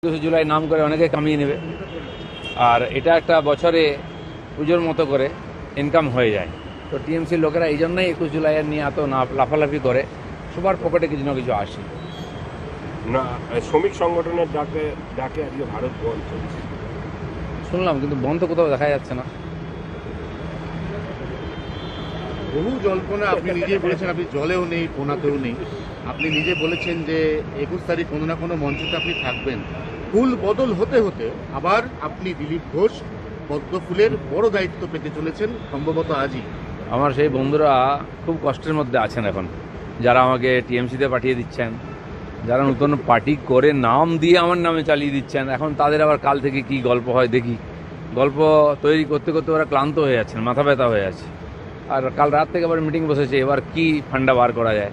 21 জুলাই নাম করে অনেকে কামিয়ে নেবে, আর এটা একটা বছরে পুজোর মতো করে ইনকাম হয়ে যায়। তো টিএমসির লোকেরা এই জন্যই 21 জুলাইয়ের নিয়ে এত লাফালাফি করে, সবার পকেটে কিছু না কিছু আসে না। শ্রমিক সংগঠনের ডাকে আজকে ভারত বন্ধ চলছে শুনলাম, কিন্তু বন্ধ কোথাও দেখা যাচ্ছে না। বহু জল্পনা, আপনি নিজে বলেছেন আপনি জলেও নেই, কোনাতেও নেই। আপনি নিজে বলেছেন যে 21 তারিখ কোনো না কোনো মঞ্চে আপনি থাকবেন। ফুল বদল হতে হতে আবার আপনি দিলীপ ঘোষ পদ্মফুলের বড় দায়িত্ব পেতে চলেছেন সম্ভবত আজই। আমার সেই বন্ধুরা খুব কষ্টের মধ্যে আছেন এখন, যারা আমাকে টিএমসিতে পাঠিয়ে দিচ্ছেন, যারা নতুন পার্টি করে নাম দিয়ে আমার নামে চালিয়ে দিচ্ছেন। এখন তাদের আবার কাল থেকে কি গল্প হয় দেখি। গল্প তৈরি করতে করতে ওরা ক্লান্ত হয়ে যাচ্ছেন, মাথা ব্যথা হয়ে আছে। আর কাল রাত থেকে আবার মিটিং বসেছে, এবার কি ফান্ডা বার করা যায়।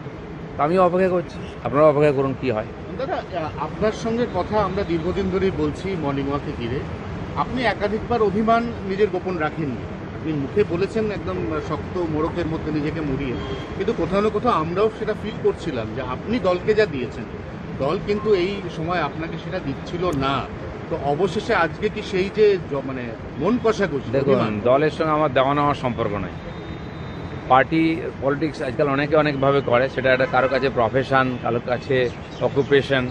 তো আমিও অপেক্ষা করছি, আপনারা অপেক্ষা করুন কি হয়। দাদা, আপনার সঙ্গে কথা আমরা দীর্ঘদিন ধরেই বলছি মর্নিং ওয়াকে ঘিরে। আপনি একাধিকবার অভিমান নিজের গোপন রাখেননি। আপনি মুখে বলেছেন একদম শক্ত মোড়কের মধ্যে নিজেকে মুড়িয়ে, কিন্তু কোথাও না কোথাও আমরাও সেটা ফিল করছিলাম যে আপনি দলকে যা দিয়েছেন, দল কিন্তু এই সময় আপনাকে সেটা দিচ্ছিল না। তো অবশেষে আজকে কি সেই যে মানে মন কষাকষি? দেখুন, দলের সঙ্গে আমার দেওয়া নেওয়ার সম্পর্ক নাই। পার্টি পলিটিক্স আজকাল অনেকে অনেকভাবে করে, সেটা একটা কারো কাছে প্রফেশন, কারোর কাছে অকুপেশন,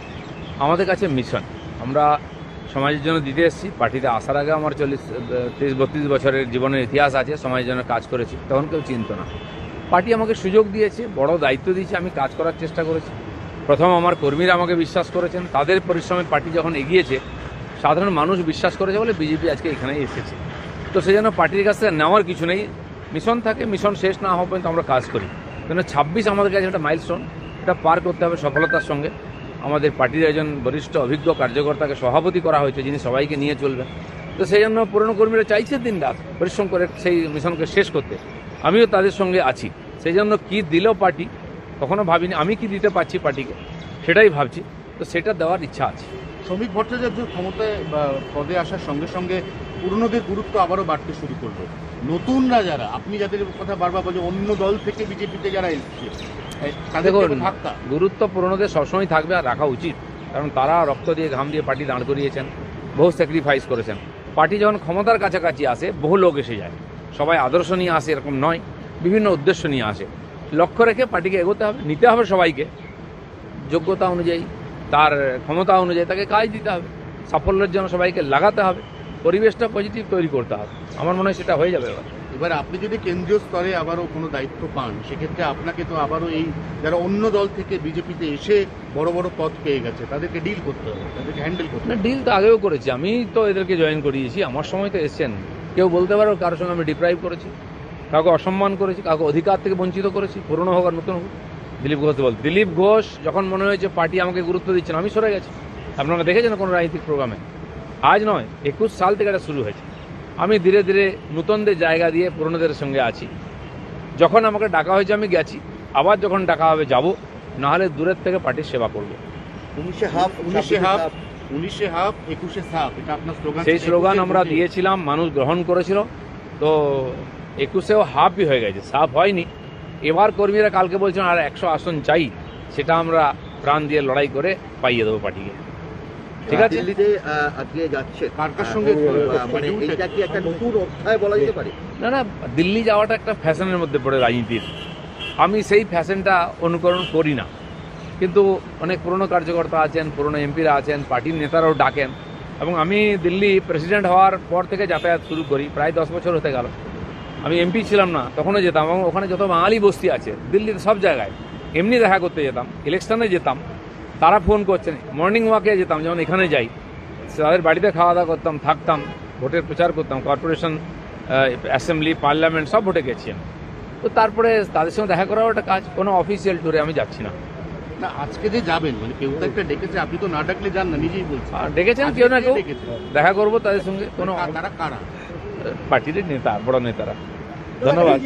আমাদের কাছে মিশন। আমরা সমাজের জন্য দিতে এসেছি। পার্টিতে আসার আগে আমার 30-32 বছরের জীবনের ইতিহাস আছে, সমাজের জন্য কাজ করেছি, তখন কেউ চিনত না। পার্টি আমাকে সুযোগ দিয়েছে, বড় দায়িত্ব দিয়েছে, আমি কাজ করার চেষ্টা করেছি। প্রথম আমার কর্মীরা আমাকে বিশ্বাস করেছেন, তাদের পরিশ্রমে পার্টি যখন এগিয়েছে, সাধারণ মানুষ বিশ্বাস করেছে বলে বিজেপি আজকে এখানেই এসেছে। তো সেই জন্য পার্টির কাছে নেওয়ার কিছু নেই, মিশন থাকে, মিশন শেষ না হওয়া পর্যন্ত আমরা কাজ করি। কিন্তু 26 আমাদের কাছে একটা মাইলস্টোন, এটা পার করতে হবে সফলতার সঙ্গে। আমাদের পার্টির একজন বরিষ্ঠ অভিজ্ঞ কার্যকর্তাকে সভাপতি করা হয়েছে, যিনি সবাইকে নিয়ে চলবেন। তো সেই জন্য পুরনো কর্মীরা চাইছে দিন রাত পরিশ্রম করে সেই মিশনকে শেষ করতে। আমিও তাদের সঙ্গে আছি। সেই জন্য কী দিল পার্টি কখনো ভাবিনি, আমি কি দিতে পারছি পার্টিকে সেটাই ভাবছি। তো সেটা দেওয়ার ইচ্ছা আছে। শ্রমিক ভট্টাচার্য ক্ষমতায় পদে আসার সঙ্গে সঙ্গে পুরনোদের গুরুত্ব আবারও বাড়তে শুরু করবে। নতুনরা যারা, আপনি যাদের কথা বারবার বলছেন অন্য দল থেকে বিজেপিতে যারা এসছে, তাদের গুরুত্ব পুরনোদের সবসময় থাকবে আর রাখা উচিত। কারণ তারা রক্ত দিয়ে ঘাম দিয়ে পার্টি দাঁড় করিয়েছেন, বহু স্যাক্রিফাইস করেছেন। পার্টি যখন ক্ষমতার কাছাকাছি আসে, বহু লোক এসে যায়। সবাই আদর্শ নিয়ে আসে এরকম নয়, বিভিন্ন উদ্দেশ্য নিয়ে আসে। লক্ষ্য রেখে পার্টিকে এগোতে হবে, নিতে হবে সবাইকে যোগ্যতা অনুযায়ী, তার ক্ষমতা অনুযায়ী তাকে কাজ দিতে হবে, সাফল্যের জন্য সবাইকে লাগাতে হবে, পরিবেশটা পজিটিভ তৈরি করতে হবে। আমার মনে হয় সেটা হয়ে যাবে। এবার আপনি যদি কেন্দ্রীয় স্তরে আবারও কোনো দায়িত্ব পান, সেক্ষেত্রে আপনাকে তো আবারও এই যারা অন্য দল থেকে বিজেপিতে এসে বড় বড় পদ পেয়ে গেছে তাদেরকে ডিল করতে হবে, তাদেরকে হ্যান্ডেল করতে হবে। ডিল তো আগেও করেছি, আমি তো এদেরকে জয়েন করিয়েছি। আমার সময় তো এসছেন, কেউ বলতে পারো কারোর সঙ্গে আমি ডিপ্রাইভ করেছি, কাউকে অসম্মান করেছি, কাউকে অধিকার থেকে বঞ্চিত করেছি, পুরনো হোক আর নতুন হোক। দিলীপ ঘোষ বল, দিলীপ ঘোষ যখন মনে হয়েছে পার্টি আমাকে গুরুত্ব দিচ্ছে না, আমি সরে গেছি। আপনারা দেখেছেন কোনো রাজনৈতিক প্রোগ্রামে? আজ নয়, 21 সাল থেকে এটা শুরু হয়েছে। আমি ধীরে ধীরে নতুনদের জায়গা দিয়ে পুরনোদের সঙ্গে আছি। যখন আমাকে ডাকা হয়েছে আমি গেছি, আবার যখন ডাকা হবে যাব, নাহলে দূরের থেকে পার্টির সেবা করবো। 19 হাফ 21 সাফ, এটা আপনার স্লোগান। সেই স্লোগান আমরা দিয়েছিলাম, মানুষ গ্রহণ করেছিল। তো 21এও হাফই হয়ে গেছে, সাফ হয়নি। এবার কর্মীরা কালকে বলছেন আর 100 আসন চাই, সেটা আমরা প্রাণ দিয়ে লড়াই করে পাইয়ে দেবো পার্টিকে। ঠিক আছে, দিল্লিতে আজকে যাচ্ছে, কার কার সঙ্গে মানে এটা কি একটা নতুন অধ্যায় বলা যেতে পারে? না, দিল্লি যাওয়াটা একটা ফ্যাশনের মধ্যে পড়ে রাজনীতির। আমি সেই ফ্যাশনটা অনুকরণ করি না, কিন্তু অনেক পুরনো কার্যকর্তা আছেন, পুরনো এমপিরা আছেন, পার্টির নেতারাও ডাকেন। এবং আমি দিল্লি প্রেসিডেন্ট হওয়ার পর থেকে যাতায়াত শুরু করি, প্রায় 10 বছর হতে গেল। আমি এমপি ছিলাম না, তখনও যেতাম। এবং ওখানে যত বাঙালি বস্তি আছে দিল্লিতে, সব জায়গায় এমনি দেখা করতে যেতাম, ইলেকশনে যেতাম, তারা ফোন করছেন, মর্নিং ওয়াকে যেতাম, যেমন এখানে যাই, তাদের বাড়িতে খাওয়া দাওয়া করতাম, থাকতাম, ভোটের প্রচার করতাম, কর্পোরেশন, অ্যাসেম্বলি, পার্লামেন্ট সব ভোটে গেছি আমি। তো তারপরে তাদের সঙ্গে দেখা করাও একটা কাজ, কোনো অফিসিয়াল ট্যুরে আমি যাচ্ছি না। না, আজকে যে যাবেন, মানে কেউ তো একটা ডেকেছে, আপনি তো না ডাকলে যান না, নিজেই বলছেন। ডেকেছেন কেউ না কেউ, দেখা করবো তাদের সঙ্গে। কোনো তারা কারা? পার্টির নেতা, বড় নেতারা। ধন্যবাদ।